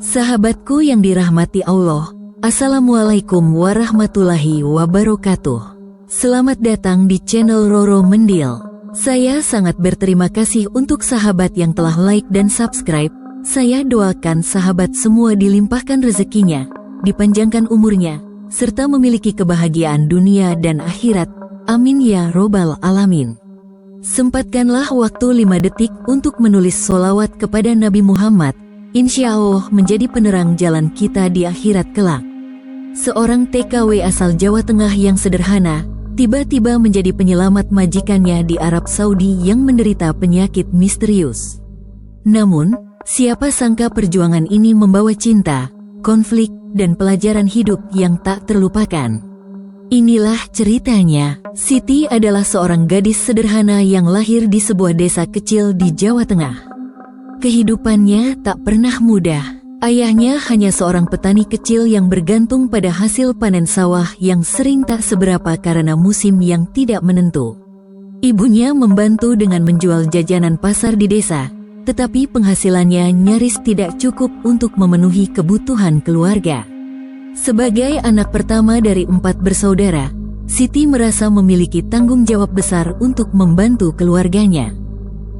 Sahabatku yang dirahmati Allah, Assalamualaikum warahmatullahi wabarakatuh. Selamat datang di channel Roro Mendil. Saya sangat berterima kasih untuk sahabat yang telah like dan subscribe. Saya doakan sahabat semua dilimpahkan rezekinya, dipanjangkan umurnya, serta memiliki kebahagiaan dunia dan akhirat. Amin ya robbal alamin. Sempatkanlah waktu 5 detik untuk menulis sholawat kepada Nabi Muhammad. Insya Allah menjadi penerang jalan kita di akhirat kelak. Seorang TKW asal Jawa Tengah yang sederhana, tiba-tiba menjadi penyelamat majikannya di Arab Saudi yang menderita penyakit misterius. Namun, siapa sangka perjuangan ini membawa cinta, konflik, dan pelajaran hidup yang tak terlupakan. Inilah ceritanya. Siti adalah seorang gadis sederhana yang lahir di sebuah desa kecil di Jawa Tengah. Kehidupannya tak pernah mudah. Ayahnya hanya seorang petani kecil yang bergantung pada hasil panen sawah yang sering tak seberapa karena musim yang tidak menentu. Ibunya membantu dengan menjual jajanan pasar di desa, tetapi penghasilannya nyaris tidak cukup untuk memenuhi kebutuhan keluarga. Sebagai anak pertama dari 4 bersaudara, Siti merasa memiliki tanggung jawab besar untuk membantu keluarganya.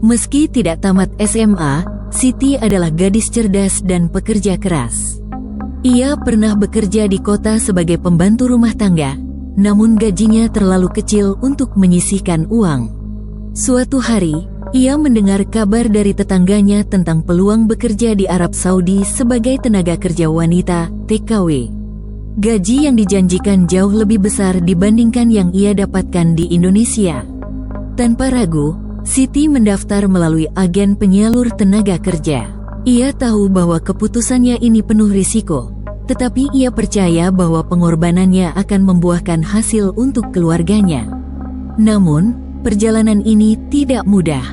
Meski tidak tamat SMA, Siti adalah gadis cerdas dan pekerja keras. Ia pernah bekerja di kota sebagai pembantu rumah tangga, namun gajinya terlalu kecil untuk menyisihkan uang. Suatu hari, ia mendengar kabar dari tetangganya tentang peluang bekerja di Arab Saudi sebagai tenaga kerja wanita, TKW. Gaji yang dijanjikan jauh lebih besar dibandingkan yang ia dapatkan di Indonesia. Tanpa ragu, Siti mendaftar melalui agen penyalur tenaga kerja. Ia tahu bahwa keputusannya ini penuh risiko, tetapi ia percaya bahwa pengorbanannya akan membuahkan hasil untuk keluarganya. Namun, perjalanan ini tidak mudah.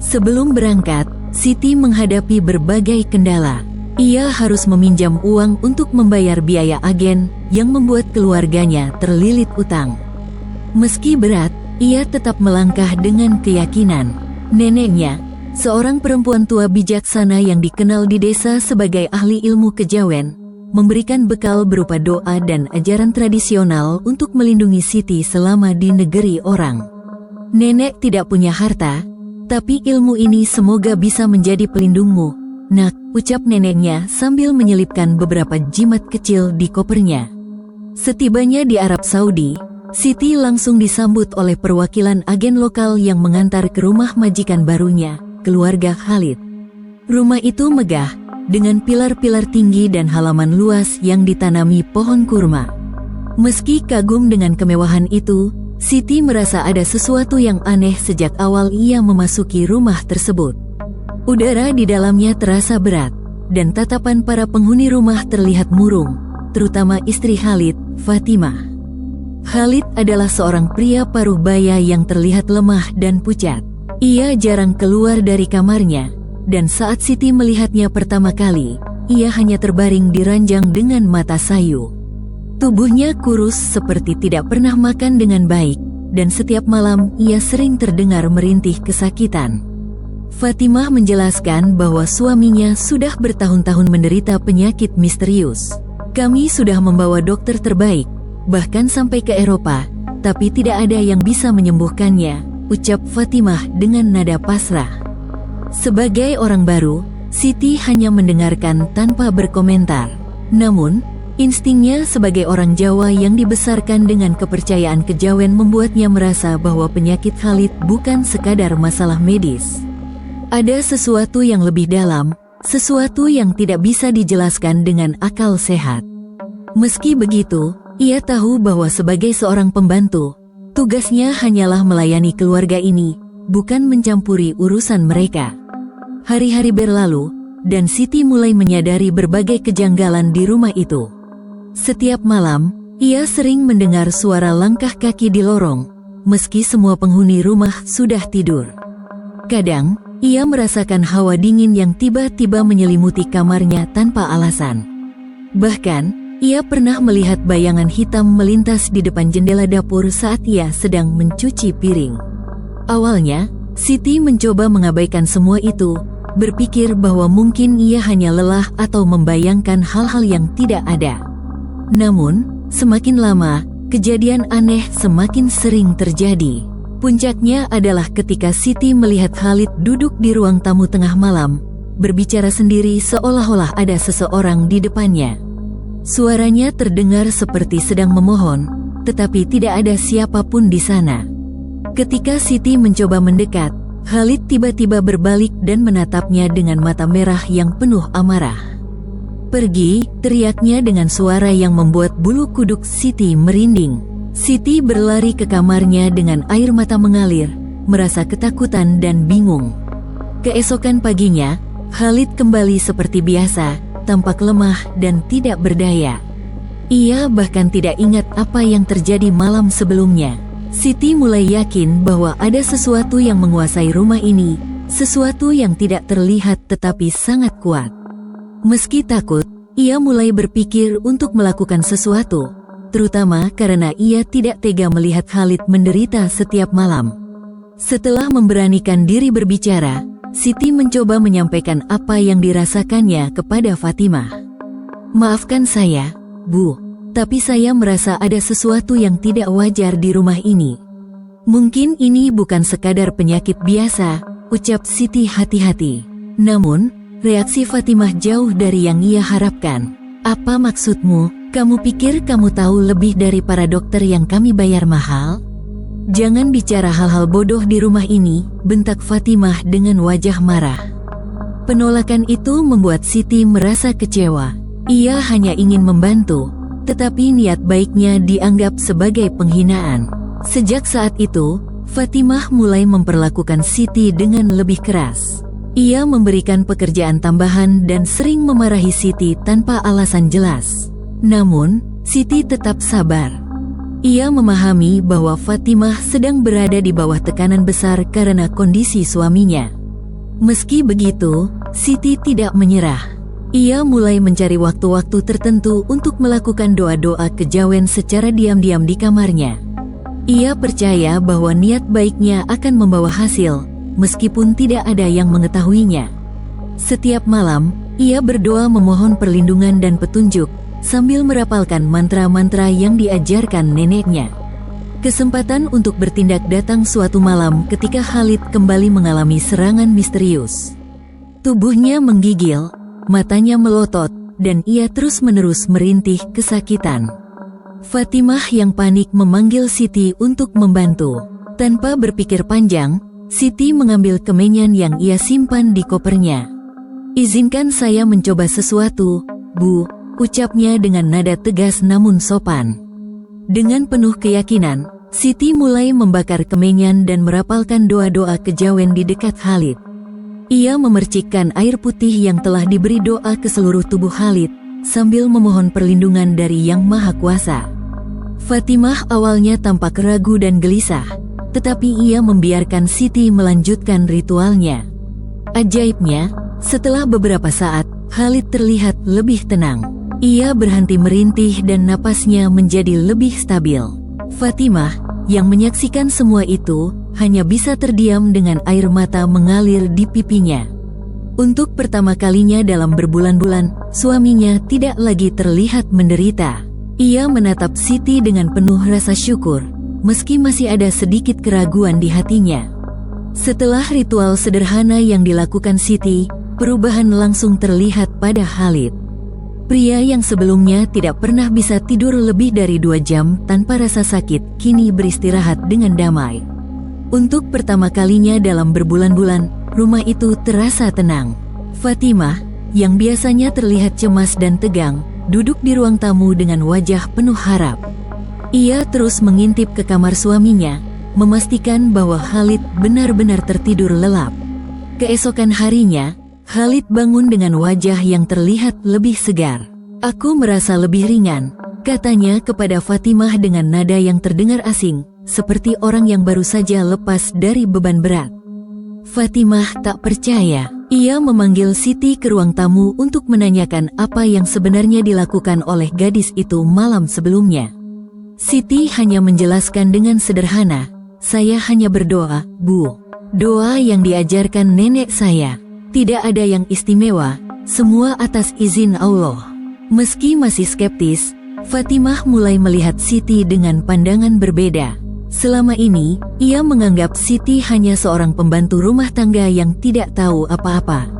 Sebelum berangkat, Siti menghadapi berbagai kendala. Ia harus meminjam uang untuk membayar biaya agen yang membuat keluarganya terlilit utang. Meski berat, ia tetap melangkah dengan keyakinan. Neneknya, seorang perempuan tua bijaksana yang dikenal di desa sebagai ahli ilmu kejawen, memberikan bekal berupa doa dan ajaran tradisional untuk melindungi Siti selama di negeri orang. Nenek tidak punya harta, tapi ilmu ini semoga bisa menjadi pelindungmu, nak, ucap neneknya sambil menyelipkan beberapa jimat kecil di kopernya. Setibanya di Arab Saudi, Siti langsung disambut oleh perwakilan agen lokal yang mengantar ke rumah majikan barunya, keluarga Khalid. Rumah itu megah, dengan pilar-pilar tinggi dan halaman luas yang ditanami pohon kurma. Meski kagum dengan kemewahan itu, Siti merasa ada sesuatu yang aneh sejak awal ia memasuki rumah tersebut. Udara di dalamnya terasa berat, dan tatapan para penghuni rumah terlihat murung, terutama istri Khalid, Fatimah. Khalid adalah seorang pria paruh baya yang terlihat lemah dan pucat. Ia jarang keluar dari kamarnya, dan saat Siti melihatnya pertama kali, ia hanya terbaring di ranjang dengan mata sayu. Tubuhnya kurus seperti tidak pernah makan dengan baik, dan setiap malam ia sering terdengar merintih kesakitan. Fatimah menjelaskan bahwa suaminya sudah bertahun-tahun menderita penyakit misterius. Kami sudah membawa dokter terbaik, bahkan sampai ke Eropa, tapi tidak ada yang bisa menyembuhkannya, ucap Fatimah dengan nada pasrah. Sebagai orang baru, Siti hanya mendengarkan tanpa berkomentar. Namun, instingnya sebagai orang Jawa yang dibesarkan dengan kepercayaan kejawen membuatnya merasa bahwa penyakit Khalid bukan sekadar masalah medis. Ada sesuatu yang lebih dalam, sesuatu yang tidak bisa dijelaskan dengan akal sehat. Meski begitu, ia tahu bahwa sebagai seorang pembantu, tugasnya hanyalah melayani keluarga ini, bukan mencampuri urusan mereka. Hari-hari berlalu, dan Siti mulai menyadari berbagai kejanggalan di rumah itu. Setiap malam, ia sering mendengar suara langkah kaki di lorong, meski semua penghuni rumah sudah tidur. Kadang, ia merasakan hawa dingin yang tiba-tiba menyelimuti kamarnya tanpa alasan. Bahkan, ia pernah melihat bayangan hitam melintas di depan jendela dapur saat ia sedang mencuci piring. Awalnya, Siti mencoba mengabaikan semua itu, berpikir bahwa mungkin ia hanya lelah atau membayangkan hal-hal yang tidak ada. Namun, semakin lama, kejadian aneh semakin sering terjadi. Puncaknya adalah ketika Siti melihat Khalid duduk di ruang tamu tengah malam, berbicara sendiri seolah-olah ada seseorang di depannya. Suaranya terdengar seperti sedang memohon, tetapi tidak ada siapapun di sana. Ketika Siti mencoba mendekat, Khalid tiba-tiba berbalik dan menatapnya dengan mata merah yang penuh amarah. "Pergi," teriaknya dengan suara yang membuat bulu kuduk Siti merinding. Siti berlari ke kamarnya dengan air mata mengalir, merasa ketakutan dan bingung. Keesokan paginya, Khalid kembali seperti biasa, tampak lemah dan tidak berdaya. Ia bahkan tidak ingat apa yang terjadi malam sebelumnya. Siti mulai yakin bahwa ada sesuatu yang menguasai rumah ini, sesuatu yang tidak terlihat tetapi sangat kuat. Meski takut, ia mulai berpikir untuk melakukan sesuatu, terutama karena ia tidak tega melihat Khalid menderita setiap malam. Setelah memberanikan diri berbicara, Siti mencoba menyampaikan apa yang dirasakannya kepada Fatimah. "Maafkan saya, Bu, tapi saya merasa ada sesuatu yang tidak wajar di rumah ini. Mungkin ini bukan sekadar penyakit biasa," ucap Siti hati-hati. Namun, reaksi Fatimah jauh dari yang ia harapkan. "Apa maksudmu? Kamu pikir kamu tahu lebih dari para dokter yang kami bayar mahal? Jangan bicara hal-hal bodoh di rumah ini," bentak Fatimah dengan wajah marah. Penolakan itu membuat Siti merasa kecewa. Ia hanya ingin membantu, tetapi niat baiknya dianggap sebagai penghinaan. Sejak saat itu, Fatimah mulai memperlakukan Siti dengan lebih keras. Ia memberikan pekerjaan tambahan dan sering memarahi Siti tanpa alasan jelas. Namun, Siti tetap sabar. Ia memahami bahwa Fatimah sedang berada di bawah tekanan besar karena kondisi suaminya. Meski begitu, Siti tidak menyerah. Ia mulai mencari waktu-waktu tertentu untuk melakukan doa-doa kejawen secara diam-diam di kamarnya. Ia percaya bahwa niat baiknya akan membawa hasil, meskipun tidak ada yang mengetahuinya. Setiap malam, ia berdoa memohon perlindungan dan petunjuk, sambil merapalkan mantra-mantra yang diajarkan neneknya. Kesempatan untuk bertindak datang suatu malam ketika Khalid kembali mengalami serangan misterius. Tubuhnya menggigil, matanya melotot, dan ia terus-menerus merintih kesakitan. Fatimah yang panik memanggil Siti untuk membantu. Tanpa berpikir panjang, Siti mengambil kemenyan yang ia simpan di kopernya. "Izinkan saya mencoba sesuatu, Bu," ucapnya dengan nada tegas namun sopan. Dengan penuh keyakinan, Siti mulai membakar kemenyan dan merapalkan doa-doa kejawen di dekat Khalid. Ia memercikkan air putih yang telah diberi doa ke seluruh tubuh Khalid, sambil memohon perlindungan dari Yang Maha Kuasa. Fatimah awalnya tampak ragu dan gelisah, tetapi ia membiarkan Siti melanjutkan ritualnya. Ajaibnya, setelah beberapa saat, Khalid terlihat lebih tenang. Ia berhenti merintih dan napasnya menjadi lebih stabil. Fatimah, yang menyaksikan semua itu, hanya bisa terdiam dengan air mata mengalir di pipinya. Untuk pertama kalinya dalam berbulan-bulan, suaminya tidak lagi terlihat menderita. Ia menatap Siti dengan penuh rasa syukur, meski masih ada sedikit keraguan di hatinya. Setelah ritual sederhana yang dilakukan Siti, perubahan langsung terlihat pada Khalid. Pria yang sebelumnya tidak pernah bisa tidur lebih dari 2 jam tanpa rasa sakit, kini beristirahat dengan damai. Untuk pertama kalinya dalam berbulan-bulan, rumah itu terasa tenang. Fatimah, yang biasanya terlihat cemas dan tegang, duduk di ruang tamu dengan wajah penuh harap. Ia terus mengintip ke kamar suaminya, memastikan bahwa Khalid benar-benar tertidur lelap. Keesokan harinya, Khalid bangun dengan wajah yang terlihat lebih segar. "Aku merasa lebih ringan," katanya kepada Fatimah dengan nada yang terdengar asing, seperti orang yang baru saja lepas dari beban berat. Fatimah tak percaya. Ia memanggil Siti ke ruang tamu untuk menanyakan apa yang sebenarnya dilakukan oleh gadis itu malam sebelumnya. Siti hanya menjelaskan dengan sederhana, "Saya hanya berdoa, Bu. Doa yang diajarkan nenek saya." Tidak ada yang istimewa, semua atas izin Allah. Meski masih skeptis, Fatimah mulai melihat Siti dengan pandangan berbeda. Selama ini, ia menganggap Siti hanya seorang pembantu rumah tangga yang tidak tahu apa-apa.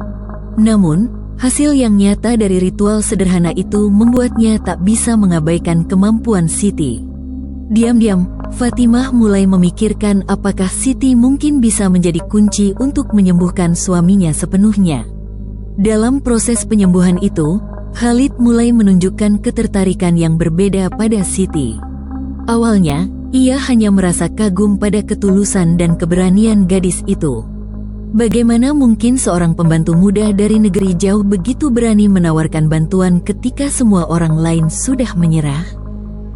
Namun, hasil yang nyata dari ritual sederhana itu membuatnya tak bisa mengabaikan kemampuan Siti. Diam-diam, Fatimah mulai memikirkan apakah Siti mungkin bisa menjadi kunci untuk menyembuhkan suaminya sepenuhnya. Dalam proses penyembuhan itu, Khalid mulai menunjukkan ketertarikan yang berbeda pada Siti. Awalnya, ia hanya merasa kagum pada ketulusan dan keberanian gadis itu. Bagaimana mungkin seorang pembantu muda dari negeri jauh begitu berani menawarkan bantuan ketika semua orang lain sudah menyerah?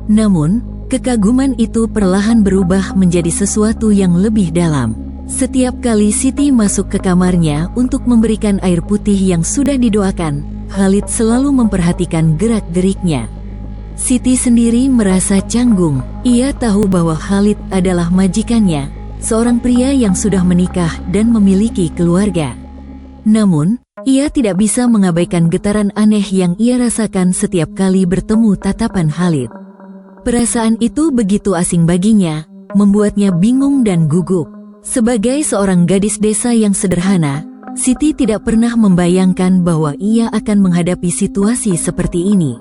Namun, kekaguman itu perlahan berubah menjadi sesuatu yang lebih dalam. Setiap kali Siti masuk ke kamarnya untuk memberikan air putih yang sudah didoakan, Khalid selalu memperhatikan gerak-geriknya. Siti sendiri merasa canggung. Ia tahu bahwa Khalid adalah majikannya, seorang pria yang sudah menikah dan memiliki keluarga. Namun, ia tidak bisa mengabaikan getaran aneh yang ia rasakan setiap kali bertemu tatapan Khalid. Perasaan itu begitu asing baginya, membuatnya bingung dan gugup. Sebagai seorang gadis desa yang sederhana, Siti tidak pernah membayangkan bahwa ia akan menghadapi situasi seperti ini.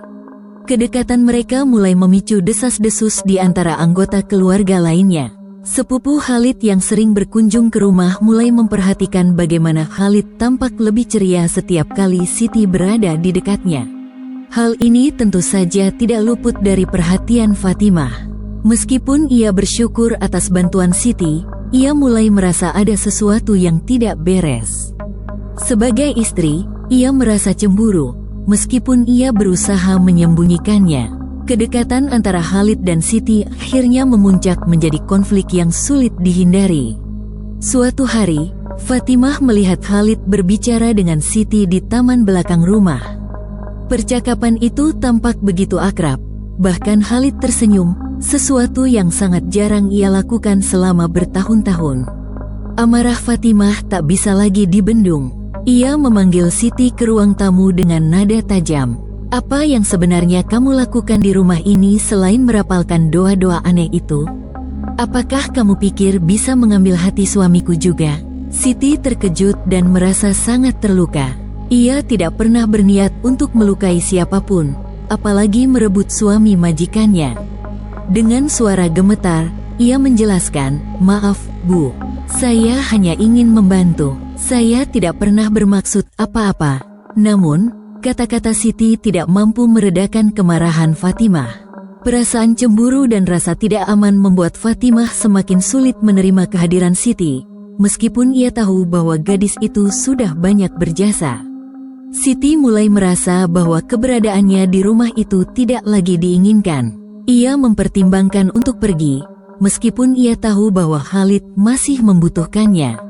Kedekatan mereka mulai memicu desas-desus di antara anggota keluarga lainnya. Sepupu Khalid yang sering berkunjung ke rumah mulai memperhatikan bagaimana Khalid tampak lebih ceria setiap kali Siti berada di dekatnya. Hal ini tentu saja tidak luput dari perhatian Fatimah. Meskipun ia bersyukur atas bantuan Siti, ia mulai merasa ada sesuatu yang tidak beres. Sebagai istri, ia merasa cemburu, meskipun ia berusaha menyembunyikannya. Kedekatan antara Khalid dan Siti akhirnya memuncak menjadi konflik yang sulit dihindari. Suatu hari, Fatimah melihat Khalid berbicara dengan Siti di taman belakang rumah. Percakapan itu tampak begitu akrab, bahkan Khalid tersenyum, sesuatu yang sangat jarang ia lakukan selama bertahun-tahun. Amarah Fatimah tak bisa lagi dibendung. Ia memanggil Siti ke ruang tamu dengan nada tajam. Apa yang sebenarnya kamu lakukan di rumah ini selain merapalkan doa-doa aneh itu? Apakah kamu pikir bisa mengambil hati suamiku juga? Siti terkejut dan merasa sangat terluka. Ia tidak pernah berniat untuk melukai siapapun, apalagi merebut suami majikannya. Dengan suara gemetar, ia menjelaskan, "Maaf, Bu. Saya hanya ingin membantu. Saya tidak pernah bermaksud apa-apa." Namun, kata-kata Siti tidak mampu meredakan kemarahan Fatimah. Perasaan cemburu dan rasa tidak aman membuat Fatimah semakin sulit menerima kehadiran Siti, meskipun ia tahu bahwa gadis itu sudah banyak berjasa. Siti mulai merasa bahwa keberadaannya di rumah itu tidak lagi diinginkan. Ia mempertimbangkan untuk pergi, meskipun ia tahu bahwa Khalid masih membutuhkannya.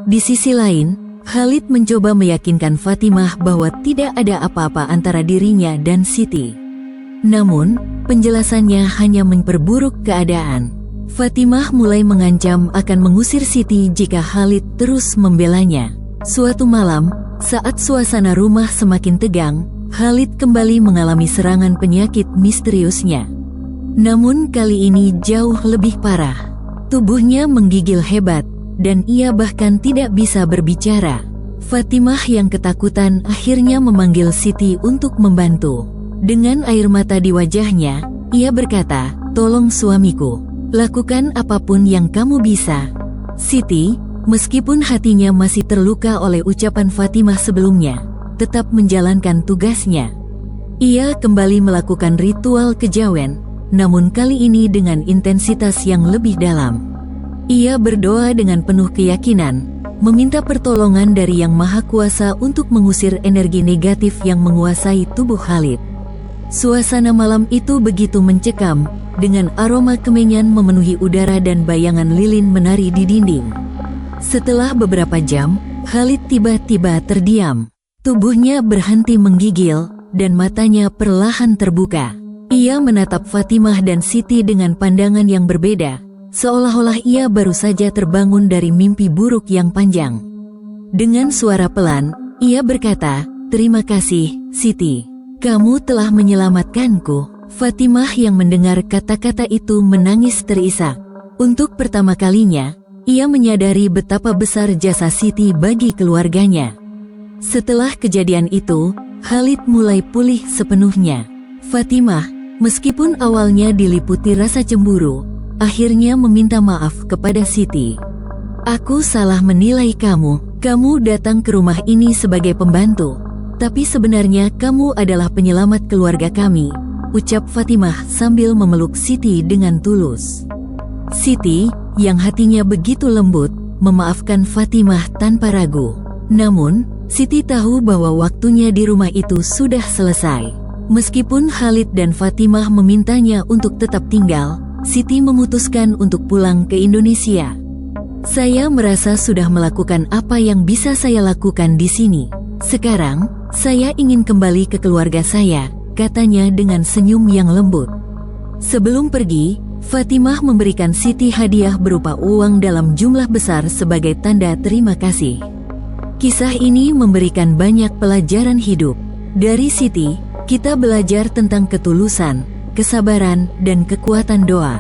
Di sisi lain, Khalid mencoba meyakinkan Fatimah bahwa tidak ada apa-apa antara dirinya dan Siti. Namun, penjelasannya hanya memperburuk keadaan. Fatimah mulai mengancam akan mengusir Siti jika Khalid terus membelanya. Suatu malam, saat suasana rumah semakin tegang, Khalid kembali mengalami serangan penyakit misteriusnya. Namun kali ini jauh lebih parah. Tubuhnya menggigil hebat, dan ia bahkan tidak bisa berbicara. Fatimah yang ketakutan akhirnya memanggil Siti untuk membantu. Dengan air mata di wajahnya, ia berkata, "Tolong suamiku, lakukan apapun yang kamu bisa." Siti, meskipun hatinya masih terluka oleh ucapan Fatimah sebelumnya, tetap menjalankan tugasnya. Ia kembali melakukan ritual kejawen, namun kali ini dengan intensitas yang lebih dalam. Ia berdoa dengan penuh keyakinan, meminta pertolongan dari Yang Maha Kuasa untuk mengusir energi negatif yang menguasai tubuh Khalid. Suasana malam itu begitu mencekam, dengan aroma kemenyan memenuhi udara dan bayangan lilin menari di dinding. Setelah beberapa jam, Khalid tiba-tiba terdiam. Tubuhnya berhenti menggigil, dan matanya perlahan terbuka. Ia menatap Fatimah dan Siti dengan pandangan yang berbeda, seolah-olah ia baru saja terbangun dari mimpi buruk yang panjang. Dengan suara pelan, ia berkata, "Terima kasih, Siti. Kamu telah menyelamatkanku." Fatimah yang mendengar kata-kata itu menangis terisak. Untuk pertama kalinya, ia menyadari betapa besar jasa Siti bagi keluarganya. Setelah kejadian itu, Khalid mulai pulih sepenuhnya. Fatimah, meskipun awalnya diliputi rasa cemburu, akhirnya meminta maaf kepada Siti. "Aku salah menilai kamu. Kamu datang ke rumah ini sebagai pembantu, tapi sebenarnya kamu adalah penyelamat keluarga kami," ucap Fatimah sambil memeluk Siti dengan tulus. Siti, yang hatinya begitu lembut, memaafkan Fatimah tanpa ragu. Namun, Siti tahu bahwa waktunya di rumah itu sudah selesai. Meskipun Khalid dan Fatimah memintanya untuk tetap tinggal, Siti memutuskan untuk pulang ke Indonesia. "Saya merasa sudah melakukan apa yang bisa saya lakukan di sini. Sekarang, saya ingin kembali ke keluarga saya," katanya dengan senyum yang lembut. Sebelum pergi, Fatimah memberikan Siti hadiah berupa uang dalam jumlah besar sebagai tanda terima kasih. Kisah ini memberikan banyak pelajaran hidup. Dari Siti, kita belajar tentang ketulusan, kesabaran, dan kekuatan doa.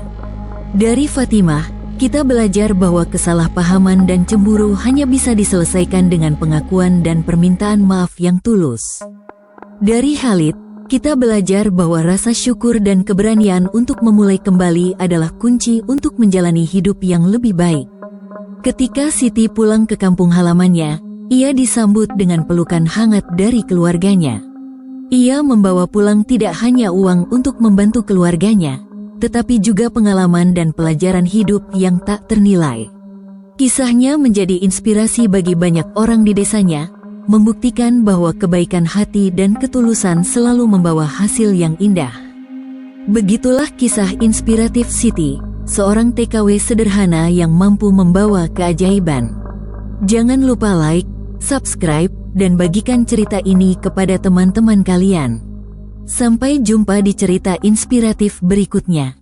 Dari Fatimah, kita belajar bahwa kesalahpahaman dan cemburu hanya bisa diselesaikan dengan pengakuan dan permintaan maaf yang tulus. Dari Khalid, kita belajar bahwa rasa syukur dan keberanian untuk memulai kembali adalah kunci untuk menjalani hidup yang lebih baik. Ketika Siti pulang ke kampung halamannya, ia disambut dengan pelukan hangat dari keluarganya. Ia membawa pulang tidak hanya uang untuk membantu keluarganya, tetapi juga pengalaman dan pelajaran hidup yang tak ternilai. Kisahnya menjadi inspirasi bagi banyak orang di desanya, membuktikan bahwa kebaikan hati dan ketulusan selalu membawa hasil yang indah. Begitulah kisah inspiratif Siti, seorang TKW sederhana yang mampu membawa keajaiban. Jangan lupa like, subscribe, dan bagikan cerita ini kepada teman-teman kalian. Sampai jumpa di cerita inspiratif berikutnya.